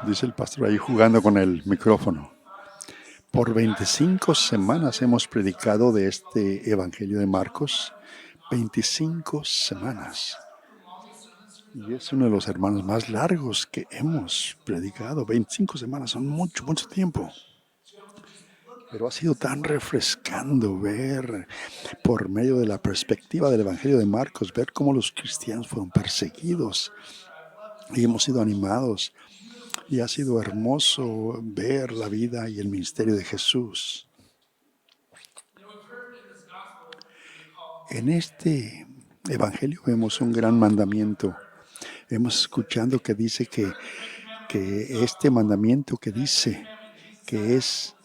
dice el pastor ahí jugando con el micrófono. Por 25 semanas hemos predicado de este Evangelio de Marcos. 25 semanas. Y es uno de los hermanos más largos que hemos predicado. 25 semanas son mucho, mucho tiempo. Pero ha sido tan refrescante ver por medio de la perspectiva del Evangelio de Marcos, ver cómo los cristianos fueron perseguidos y hemos sido animados. Y ha sido hermoso ver la vida y el ministerio de Jesús. En este Evangelio vemos un gran mandamiento. Hemos escuchado que dice que este mandamiento que dice que es,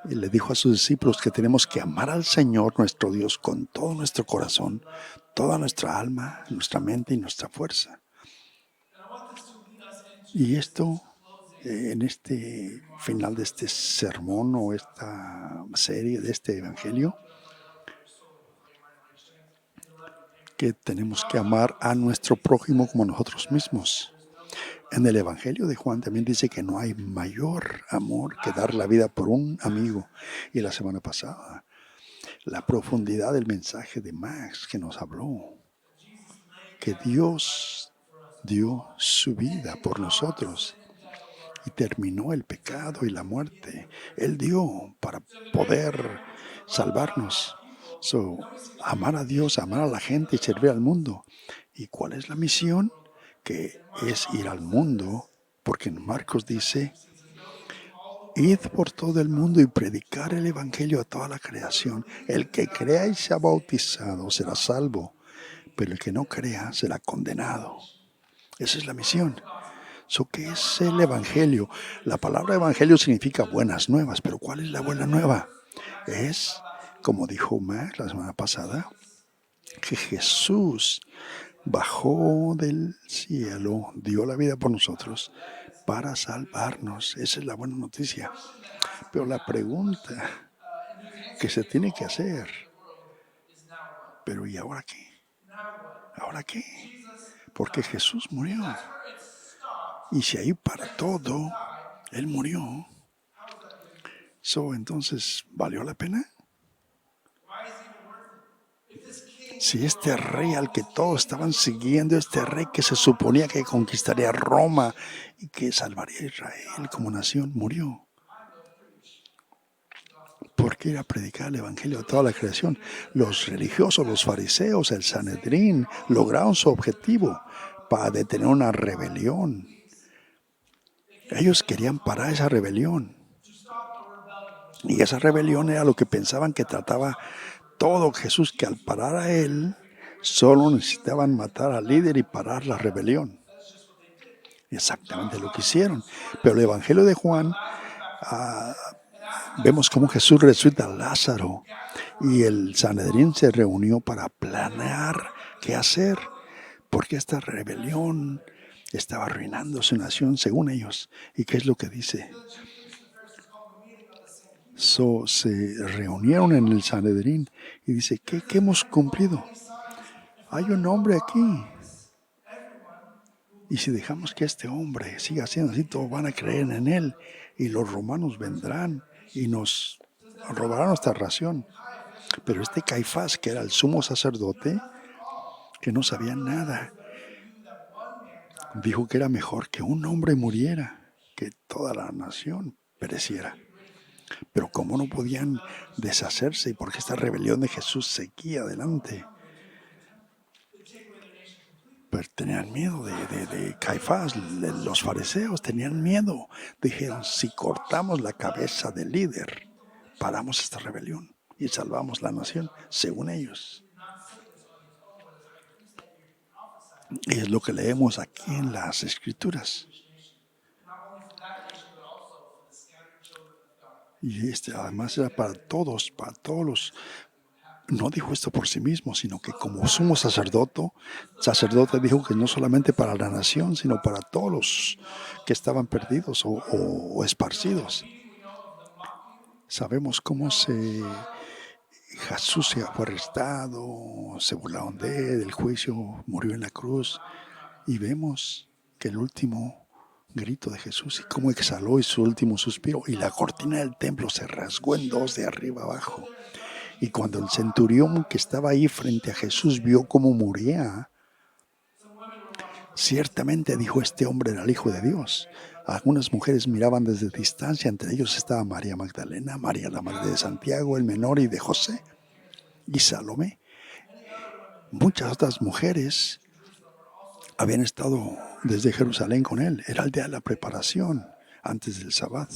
le dijo a sus discípulos que tenemos que amar al Señor nuestro Dios con todo nuestro corazón, toda nuestra alma, nuestra mente y nuestra fuerza. Y esto, en este final de este sermón o esta serie de este Evangelio, que tenemos que amar a nuestro prójimo como nosotros mismos. En el Evangelio de Juan también dice que no hay mayor amor que dar la vida por un amigo. Y la semana pasada, la profundidad del mensaje de Max que nos habló, que Dios dio su vida por nosotros y terminó el pecado y la muerte. Él dio para poder salvarnos. Amar a Dios, amar a la gente y servir al mundo. ¿Y cuál es la misión? Que es ir al mundo, porque en Marcos dice, id por todo el mundo y predicar el Evangelio a toda la creación. El que crea y sea bautizado será salvo, pero el que no crea será condenado. Esa es la misión. ¿Qué es el Evangelio? La palabra Evangelio significa buenas nuevas, pero ¿cuál es la buena nueva? Es, como dijo Mac la semana pasada, que Jesús bajó del cielo, dio la vida por nosotros para salvarnos. Esa es la buena noticia. Pero la pregunta que se tiene que hacer, pero ¿y ahora qué? ¿Ahora qué? Porque Jesús murió. Y si ahí para todo, Él murió. Entonces, ¿valió la pena? Si este rey al que todos estaban siguiendo, este rey que se suponía que conquistaría Roma y que salvaría a Israel como nación, murió. ¿Por qué ir a predicar el Evangelio a toda la creación? Los religiosos, los fariseos, el Sanedrín, lograron su objetivo para detener una rebelión. Ellos querían parar esa rebelión. Y esa rebelión era lo que pensaban que trataba todo Jesús, que al parar a él, solo necesitaban matar al líder y parar la rebelión. Exactamente lo que hicieron. Pero el Evangelio de Juan, vemos cómo Jesús resucita a Lázaro y el Sanedrín se reunió para planear qué hacer, porque esta rebelión estaba arruinando su nación según ellos. ¿Y qué es lo que dice? Se reunieron en el Sanedrín y dice, ¿qué hemos cumplido? Hay un hombre aquí. Y si dejamos que este hombre siga siendo así, todos van a creer en él. Y los romanos vendrán y nos robarán nuestra ración. Pero este Caifás, que era el sumo sacerdote, que no sabía nada, dijo que era mejor que un hombre muriera, que toda la nación pereciera. Pero como no podían deshacerse, porque esta rebelión de Jesús seguía adelante, pero tenían miedo de Caifás, los fariseos tenían miedo. Dijeron, si cortamos la cabeza del líder, paramos esta rebelión y salvamos la nación, según ellos. Y es lo que leemos aquí en las Escrituras. Y además era para todos los. No dijo esto por sí mismo, sino que como sumo sacerdote dijo que no solamente para la nación, sino para todos los que estaban perdidos o esparcidos. Sabemos cómo Jesús fue arrestado, se burlaron de él, del juicio, murió en la cruz. Y vemos que el último grito de Jesús y cómo exhaló su último suspiro, y la cortina del templo se rasgó en dos de arriba abajo. Y cuando el centurión que estaba ahí frente a Jesús vio cómo moría, ciertamente dijo: este hombre era el Hijo de Dios. Algunas mujeres miraban desde distancia, entre ellos estaba María Magdalena, María la madre de Santiago el menor y de José, y Salomé. Muchas otras mujeres habían estado desde Jerusalén con él. Era el día de la preparación, antes del Sabbat.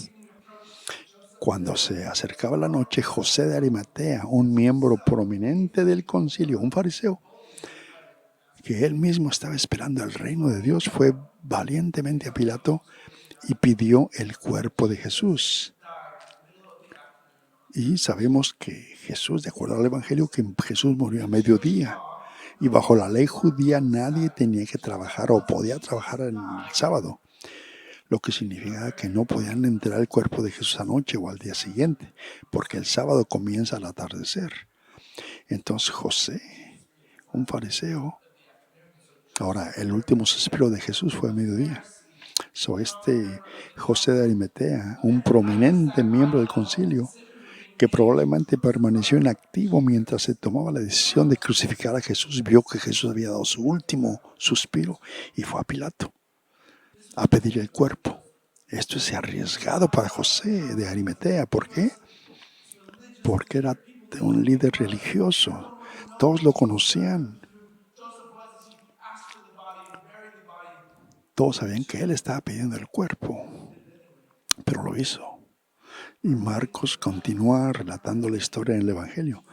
Cuando se acercaba la noche, José de Arimatea, un miembro prominente del concilio, un fariseo, que él mismo estaba esperando el reino de Dios, fue valientemente a Pilato y pidió el cuerpo de Jesús. Y sabemos que Jesús, de acuerdo al Evangelio, que Jesús murió a mediodía. Y bajo la ley judía nadie tenía que trabajar o podía trabajar el sábado, lo que significaba que no podían enterrar el cuerpo de Jesús anoche o al día siguiente, porque el sábado comienza al atardecer. Entonces José, un fariseo, ahora el último suspiro de Jesús fue a mediodía. Este José de Arimatea, un prominente miembro del concilio, que probablemente permaneció inactivo mientras se tomaba la decisión de crucificar a Jesús, vio que Jesús había dado su último suspiro y fue a Pilato a pedir el cuerpo. Esto es arriesgado para José de Arimatea. ¿Por qué? Porque era un líder religioso. Todos lo conocían. Todos sabían que él estaba pidiendo el cuerpo, pero lo hizo. Y Marcos continúa relatando la historia en el Evangelio.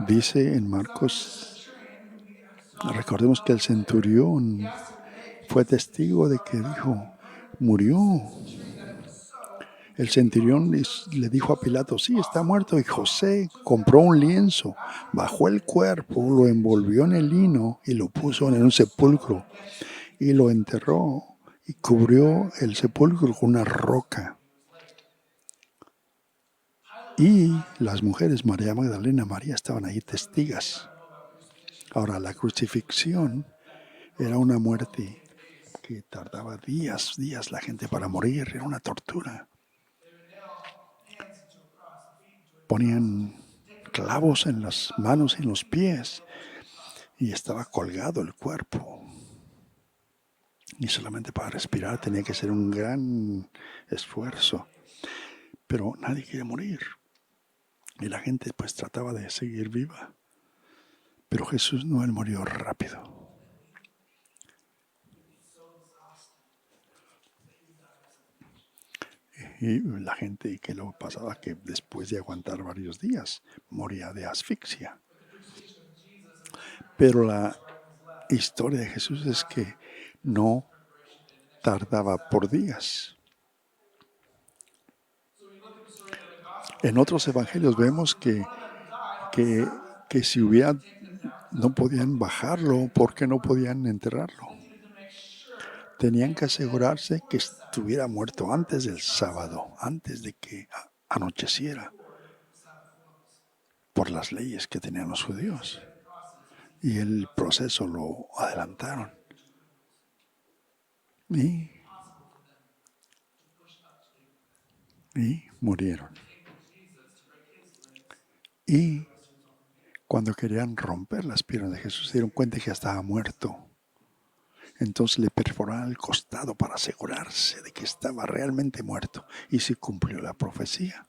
Dice en Marcos, recordemos que el centurión fue testigo de que dijo: murió. El centurión le dijo a Pilato: sí, está muerto. Y José compró un lienzo, bajó el cuerpo, lo envolvió en el lino y lo puso en un sepulcro. Y lo enterró y cubrió el sepulcro con una roca. Y las mujeres, María Magdalena, María, estaban ahí testigas. Ahora, la crucifixión era una muerte que tardaba días la gente para morir. Era una tortura. Ponían clavos en las manos y en los pies y estaba colgado el cuerpo. Y solamente para respirar tenía que ser un gran esfuerzo. Pero nadie quiere morir. Y la gente pues trataba de seguir viva. Pero Jesús no, él murió rápido. Y la gente que lo pasaba, que después de aguantar varios días, moría de asfixia. Pero la historia de Jesús es que no tardaba por días. En otros evangelios vemos que si hubiera, no podían bajarlo porque no podían enterrarlo. Tenían que asegurarse que estuviera muerto antes del sábado, antes de que anocheciera, por las leyes que tenían los judíos. Y el proceso lo adelantaron. Y murieron. Y cuando querían romper las piernas de Jesús, se dieron cuenta que ya estaba muerto. Entonces le perforaron el costado para asegurarse de que estaba realmente muerto. Y se cumplió la profecía.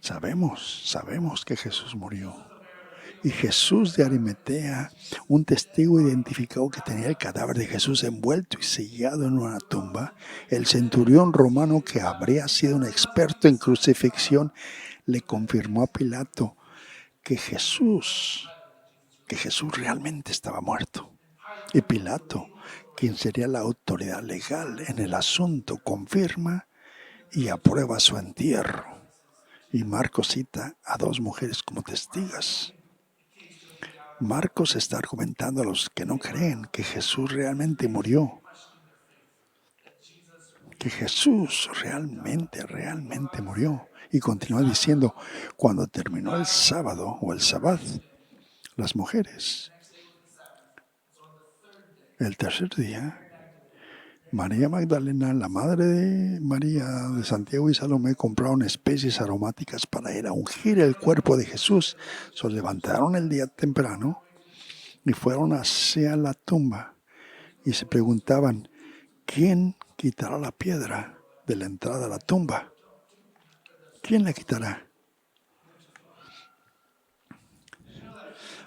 Sabemos que Jesús murió. Y Jesús de Arimatea, un testigo identificó que tenía el cadáver de Jesús envuelto y sellado en una tumba. El centurión romano, que habría sido un experto en crucifixión, le confirmó a Pilato que Jesús realmente estaba muerto. Y Pilato, quien sería la autoridad legal en el asunto, confirma y aprueba su entierro. Y Marcos cita a dos mujeres como testigas. Marcos está argumentando a los que no creen que Jesús realmente murió. Que Jesús realmente murió. Y continúa diciendo: cuando terminó el sábado o el sabbat, las mujeres El tercer día, María Magdalena, la madre de María de Santiago y Salomé, compraron especies aromáticas para ir a ungir el cuerpo de Jesús. Se levantaron el día temprano y fueron hacia la tumba y se preguntaban, ¿quién quitará la piedra de la entrada a la tumba? ¿Quién la quitará?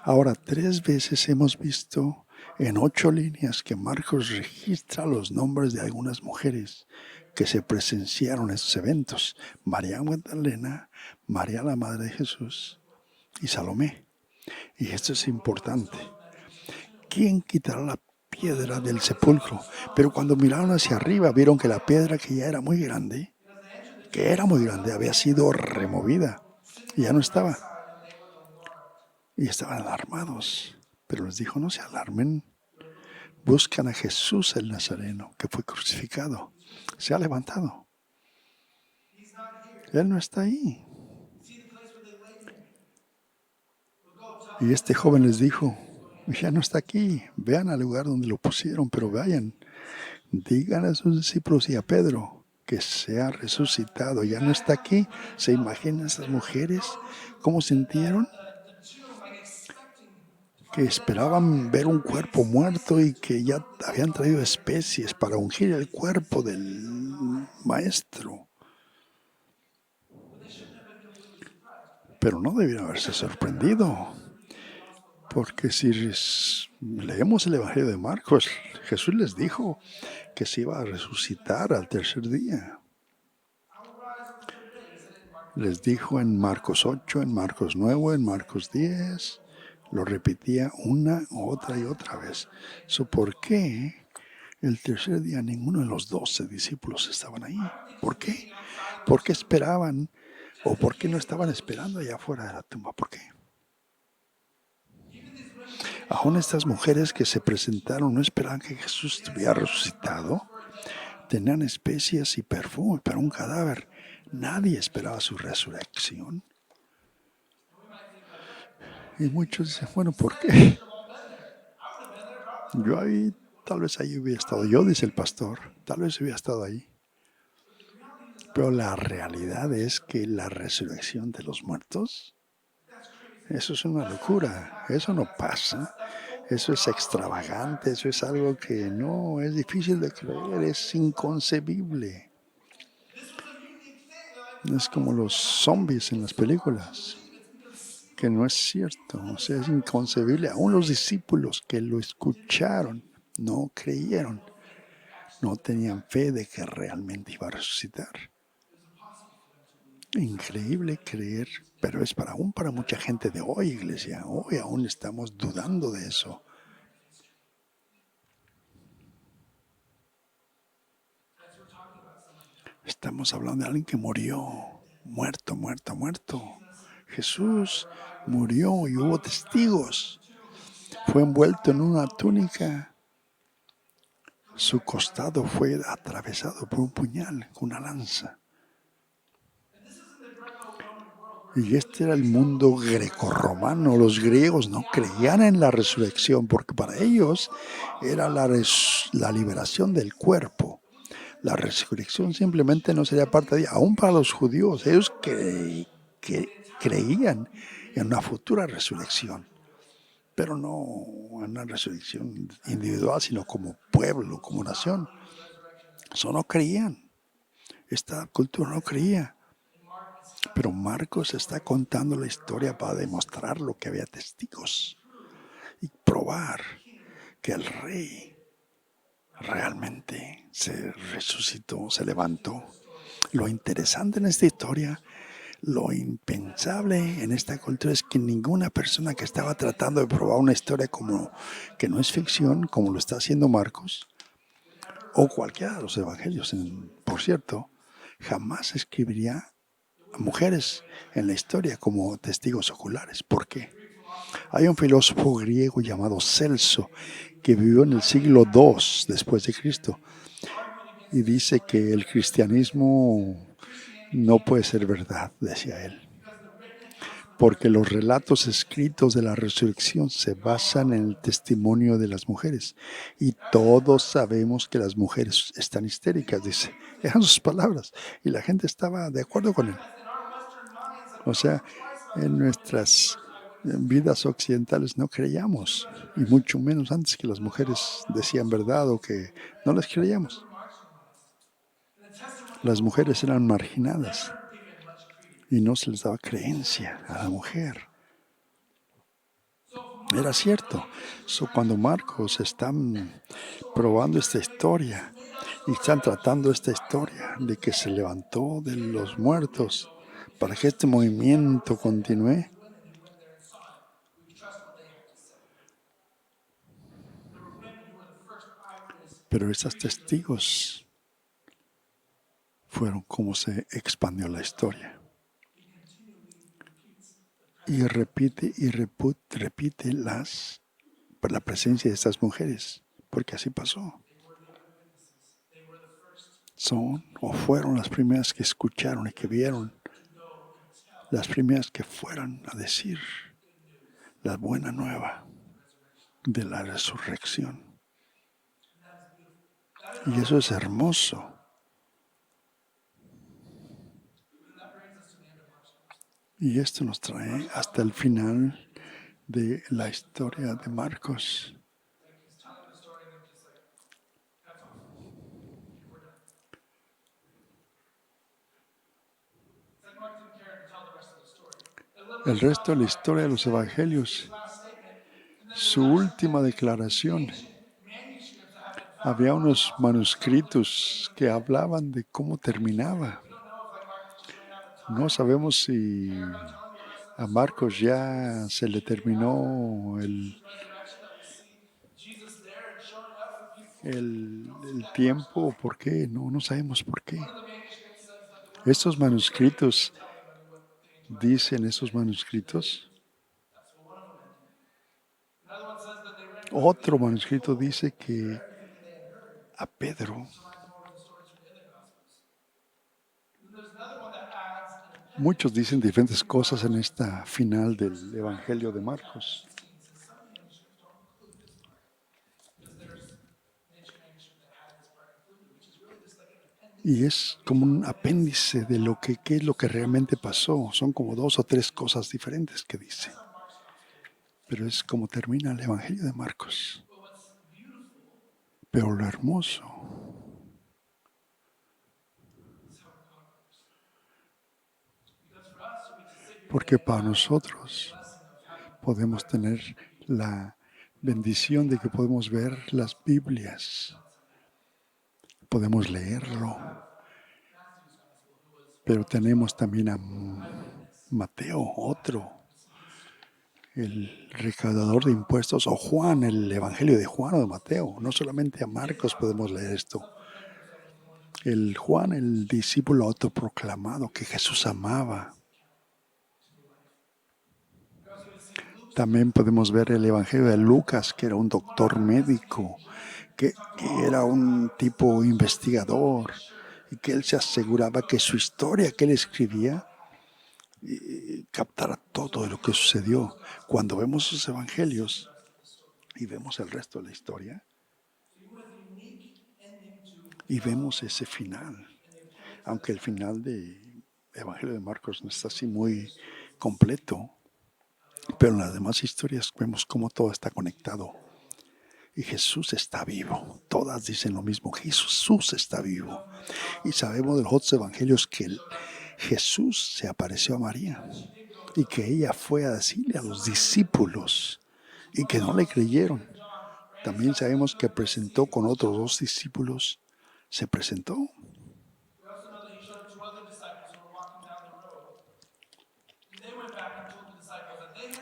Ahora, 3 veces hemos visto en 8 líneas que Marcos registra los nombres de algunas mujeres que se presenciaron en estos eventos. María Magdalena, María la Madre de Jesús y Salomé. Y esto es importante. ¿Quién quitará la piedra del sepulcro? Pero cuando miraron hacia arriba, vieron que la piedra, que ya era muy grande, había sido removida y ya no estaba. Y estaban alarmados. Pero les dijo, no se alarmen. Buscan a Jesús el Nazareno, que fue crucificado. Se ha levantado. Él no está ahí. Y este joven les dijo, ya no está aquí. Vean al lugar donde lo pusieron, pero vayan. Digan a sus discípulos y a Pedro que se ha resucitado. Ya no está aquí. ¿Se imaginan esas mujeres cómo sintieron? Que esperaban ver un cuerpo muerto y que ya habían traído especies para ungir el cuerpo del maestro. Pero no debieron haberse sorprendido, porque si leemos el Evangelio de Marcos, Jesús les dijo que se iba a resucitar al tercer día. Les dijo en Marcos 8, en Marcos 9, en Marcos 10, lo repetía una, otra y otra vez. ¿Por qué el tercer día ninguno de los 12 discípulos estaban ahí? ¿Por qué? ¿Por qué esperaban? ¿O por qué no estaban esperando allá afuera de la tumba? ¿Por qué? Aún estas mujeres que se presentaron no esperaban que Jesús estuviera resucitado. Tenían especias y perfume para un cadáver. Nadie esperaba su resurrección. Y muchos dicen, bueno, ¿por qué? Yo ahí, tal vez ahí hubiera estado yo, dice el pastor. Tal vez hubiera estado ahí. Pero la realidad es que la resurrección de los muertos, eso es una locura. Eso no pasa. Eso es extravagante. Eso es algo que no es difícil de creer. Es inconcebible. Es como los zombies en las películas, que no es cierto. O sea, es inconcebible. Aún los discípulos que lo escucharon no creyeron. No tenían fe de que realmente iba a resucitar. Increíble creer, pero es aún para mucha gente de hoy, iglesia. Hoy aún estamos dudando de eso. Estamos hablando de alguien que murió, muerto, muerto, muerto. Jesús murió y hubo testigos. Fue envuelto en una túnica. Su costado fue atravesado por un puñal, con una lanza. Y este era el mundo grecorromano. Los griegos no creían en la resurrección porque para ellos era la liberación del cuerpo. La resurrección simplemente no sería parte de ella. Aún para los judíos, ellos creían en una futura resurrección, pero no en una resurrección individual, sino como pueblo, como nación. Eso no creían. Esta cultura no creía. Pero Marcos está contando la historia para demostrar lo que había testigos y probar que el rey realmente se resucitó, se levantó. Lo interesante en esta historia, lo impensable en esta cultura es que ninguna persona que estaba tratando de probar una historia como que no es ficción, como lo está haciendo Marcos, o cualquiera de los evangelios, por cierto, jamás escribiría a mujeres en la historia como testigos oculares. ¿Por qué? Hay un filósofo griego llamado Celso que vivió en el siglo II después de Cristo y dice que el cristianismo no puede ser verdad, decía él, porque los relatos escritos de la resurrección se basan en el testimonio de las mujeres. Y todos sabemos que las mujeres están histéricas, dice. Eran sus palabras. Y la gente estaba de acuerdo con él. O sea, en nuestras vidas occidentales no creíamos, y mucho menos antes que las mujeres decían verdad o que no les creíamos. Las mujeres eran marginadas y no se les daba creencia a la mujer. Era cierto. Cuando Marcos está probando esta historia y están tratando esta historia de que se levantó de los muertos para que este movimiento continúe, pero estos testigos fueron como se expandió la historia. Y repite y repite la presencia de estas mujeres, porque así pasó. Son o fueron las primeras que escucharon y que vieron, las primeras que fueron a decir la buena nueva de la resurrección. Y eso es hermoso. Y esto nos trae hasta el final de la historia de Marcos. El resto de la historia de los evangelios, su última declaración, había unos manuscritos que hablaban de cómo terminaba. No sabemos si a Marcos ya se le terminó el tiempo o por qué. No sabemos por qué. Estos manuscritos, dicen esos manuscritos, otro manuscrito dice que a Pedro, muchos dicen diferentes cosas en esta final del Evangelio de Marcos. Y es como un apéndice de qué es lo que realmente pasó. Son como 2 o 3 cosas diferentes que dice. Pero es como termina el Evangelio de Marcos. Pero lo hermoso, porque para nosotros podemos tener la bendición de que podemos ver las Biblias, podemos leerlo, pero tenemos también a Mateo, otro, el recaudador de impuestos, o Juan, el Evangelio de Juan o de Mateo. No solamente a Marcos podemos leer esto. El Juan, el discípulo autoproclamado que Jesús amaba. También podemos ver el Evangelio de Lucas, que era un doctor médico, que era un tipo investigador y que él se aseguraba que su historia que él escribía captara todo de lo que sucedió. Cuando vemos sus evangelios y vemos el resto de la historia y vemos ese final, aunque el final del Evangelio de Marcos no está así muy completo, pero en las demás historias vemos cómo todo está conectado. Y Jesús está vivo. Todas dicen lo mismo. Jesús está vivo. Y sabemos de los otros evangelios que Jesús se apareció a María y que ella fue a decirle a los discípulos y que no le creyeron. También sabemos que presentó con otros 2 discípulos. Se presentó.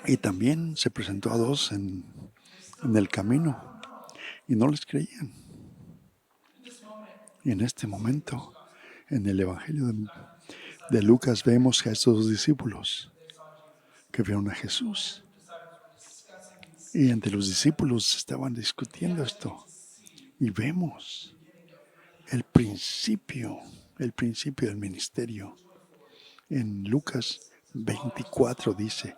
Y también se presentó a 2 en el camino y no les creían. Y en este momento, en el Evangelio de Lucas, vemos a estos 2 discípulos que vieron a Jesús. Y entre los discípulos estaban discutiendo esto. Y vemos el principio del ministerio. En Lucas 24 dice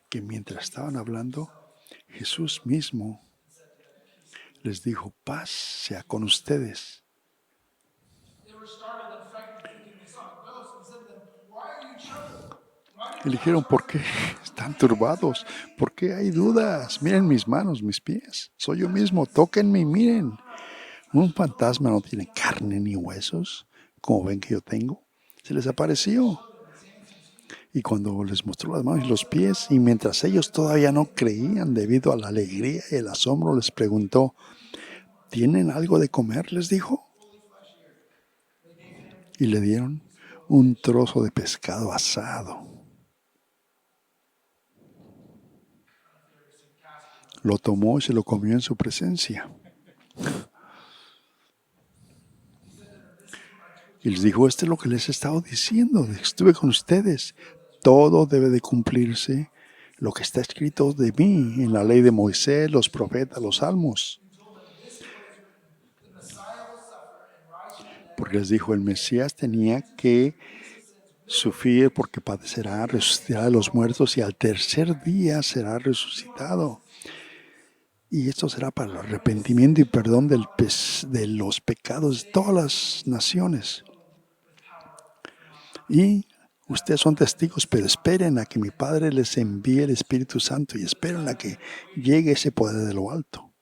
que mientras estaban hablando, Jesús mismo les dijo, paz sea con ustedes. Y le dijeron, ¿por qué están turbados? ¿Por qué hay dudas? Miren mis manos, mis pies. Soy yo mismo, tóquenme y miren. Un fantasma no tiene carne ni huesos, como ven que yo tengo. Se les apareció. Y cuando les mostró las manos y los pies, y mientras ellos todavía no creían debido a la alegría y el asombro, les preguntó, ¿tienen algo de comer?, les dijo. Y le dieron un trozo de pescado asado. Lo tomó y se lo comió en su presencia. Y les dijo, esto es lo que les he estado diciendo, estuve con ustedes. Todo debe de cumplirse lo que está escrito de mí en la ley de Moisés, los profetas, los salmos. Porque les dijo, el Mesías tenía que sufrir porque padecerá, resucitará de los muertos y al tercer día será resucitado. Y esto será para el arrepentimiento y perdón de los pecados de todas las naciones. Y ustedes son testigos, pero esperen a que mi Padre les envíe el Espíritu Santo y esperen a que llegue ese poder de lo alto.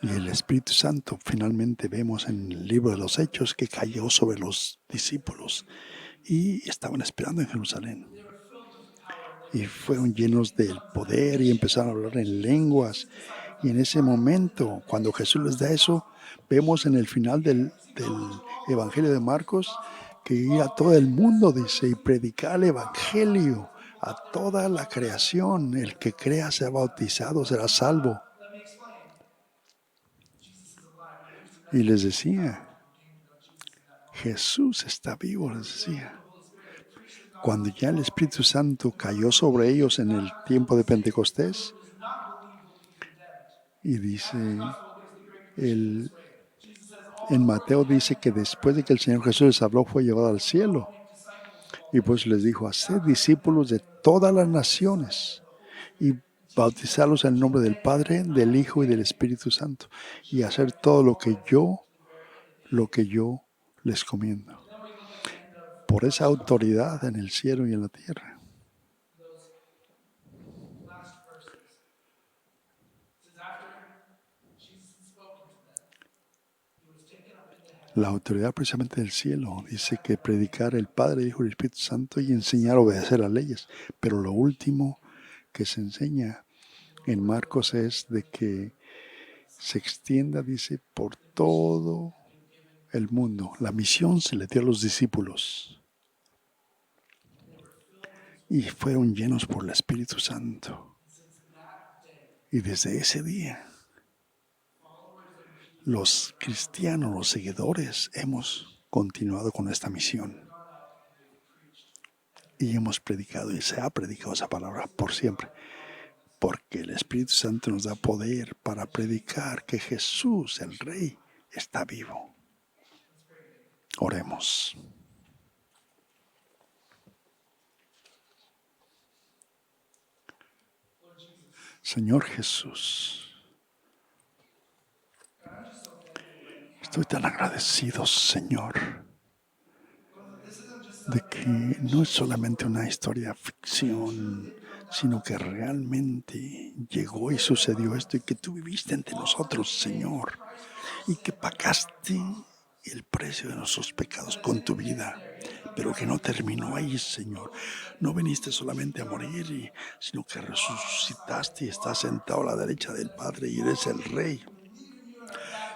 Y el Espíritu Santo finalmente vemos en el libro de los Hechos que cayó sobre los discípulos y estaban esperando en Jerusalén. Y fueron llenos del poder y empezaron a hablar en lenguas. Y en ese momento, cuando Jesús les da eso, vemos en el final del Evangelio de Marcos que ir a todo el mundo, dice, y predicar el Evangelio a toda la creación. El que crea sea bautizado, será salvo. Y les decía, Jesús está vivo, les decía. Cuando ya el Espíritu Santo cayó sobre ellos en el tiempo de Pentecostés, y dice, en Mateo dice que después de que el Señor Jesús les habló, fue llevado al cielo. Y pues les dijo, haced discípulos de todas las naciones y bautizarlos en el nombre del Padre, del Hijo y del Espíritu Santo. Y hacer todo lo que yo les comiendo. Por esa autoridad en el cielo y en la tierra. La autoridad precisamente del cielo dice que predicar el Padre, el Hijo y el Espíritu Santo y enseñar a obedecer las leyes. Pero lo último que se enseña en Marcos es de que se extienda, dice, por todo el mundo. La misión se le dio a los discípulos y fueron llenos por el Espíritu Santo. Y desde ese día, los cristianos, los seguidores, hemos continuado con esta misión. Y hemos predicado y se ha predicado esa palabra por siempre. Porque el Espíritu Santo nos da poder para predicar que Jesús, el Rey, está vivo. Oremos. Señor Jesús, estoy tan agradecido, Señor, de que no es solamente una historia de ficción, sino que realmente llegó y sucedió esto y que tú viviste entre nosotros, Señor, y que pagaste el precio de nuestros pecados con tu vida, pero que no terminó ahí, Señor. No viniste solamente a morir, sino que resucitaste y estás sentado a la derecha del Padre y eres el Rey.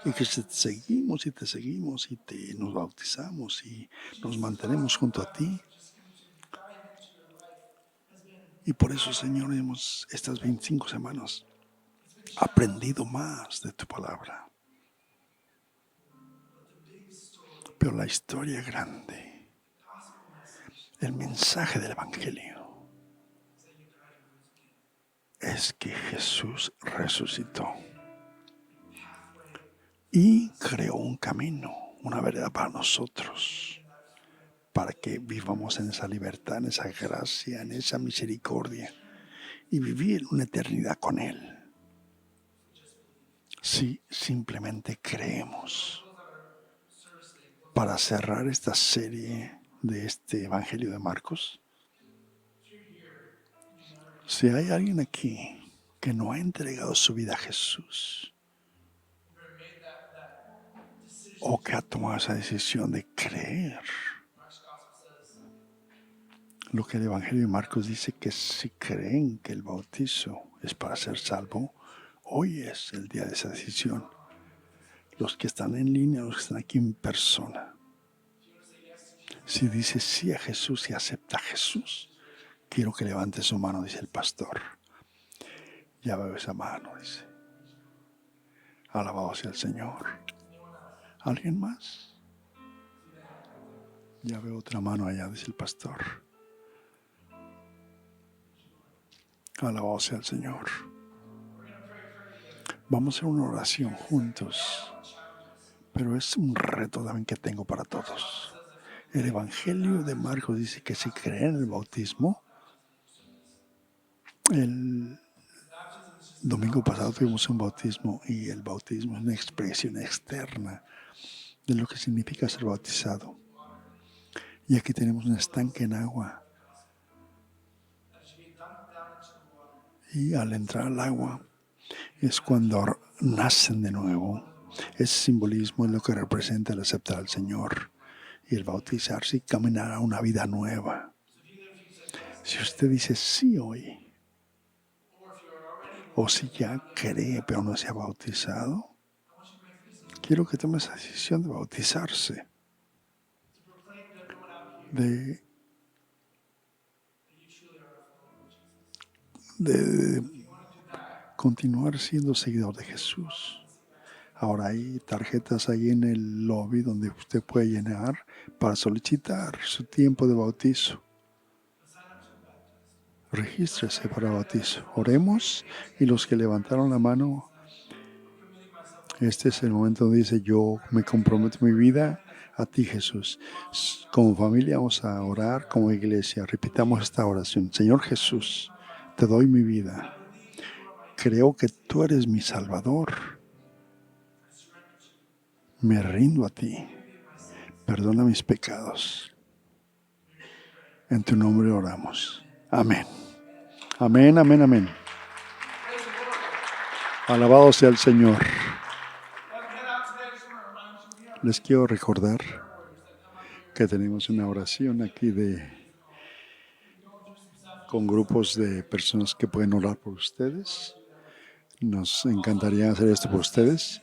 Y que te seguimos y te seguimos y nos bautizamos y nos mantenemos junto a ti. Y por eso, Señor, hemos estas 25 semanas aprendido más de tu palabra. Pero la historia grande, el mensaje del Evangelio, es que Jesús resucitó y creó un camino, una vereda para nosotros, para que vivamos en esa libertad, en esa gracia, en esa misericordia y vivir una eternidad con Él. Si simplemente creemos. Para cerrar esta serie de este Evangelio de Marcos, si hay alguien aquí que no ha entregado su vida a Jesús o que ha tomado esa decisión de creer, lo que el Evangelio de Marcos dice que si creen que el bautizo es para ser salvo, hoy es el día de esa decisión. Los que están en línea, los que están aquí en persona. Si dice sí a Jesús y acepta a Jesús, quiero que levante su mano, dice el pastor. Ya veo esa mano, dice. Alabado sea el Señor. ¿Alguien más? Ya veo otra mano allá, dice el pastor. Alabado sea el Señor. Vamos a hacer una oración juntos, pero es un reto también que tengo para todos. El Evangelio de Marcos dice que si creen en el bautismo, el domingo pasado tuvimos un bautismo y el bautismo es una expresión externa de lo que significa ser bautizado. Y aquí tenemos un estanque en agua. Y al entrar al agua es cuando nacen de nuevo. Ese simbolismo es lo que representa el aceptar al Señor y el bautizarse y caminar a una vida nueva. Si usted dice sí hoy, o si ya cree pero no se ha bautizado, quiero que tome esa decisión de bautizarse, de continuar siendo seguidor de Jesús. Ahora hay tarjetas ahí en el lobby donde usted puede llenar para solicitar su tiempo de bautizo. Regístrese para bautizo. Oremos y los que levantaron la mano, este es el momento donde dice: yo me comprometo mi vida a ti, Jesús. Como familia vamos a orar, como iglesia. Repitamos esta oración. Señor Jesús, te doy mi vida. Creo que tú eres mi Salvador. Me rindo a ti. Perdona mis pecados. En tu nombre oramos. Amén. Amén, amén, amén. Alabado sea el Señor. Les quiero recordar que tenemos una oración aquí con grupos de personas que pueden orar por ustedes. Nos encantaría hacer esto por ustedes.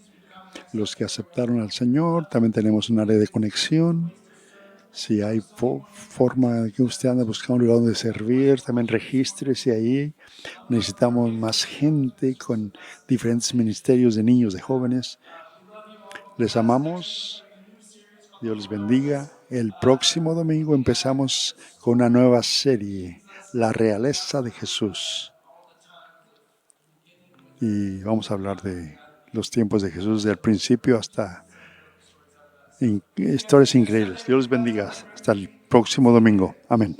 Los que aceptaron al Señor, también tenemos un área de conexión. Si hay forma que usted anda buscando un lugar donde servir, también regístrese ahí. Necesitamos más gente con diferentes ministerios de niños, de jóvenes. Les amamos. Dios les bendiga. El próximo domingo empezamos con una nueva serie, La Realeza de Jesús. Y vamos a hablar de los tiempos de Jesús, desde el principio hasta historias increíbles. Dios les bendiga. Hasta el próximo domingo. Amén.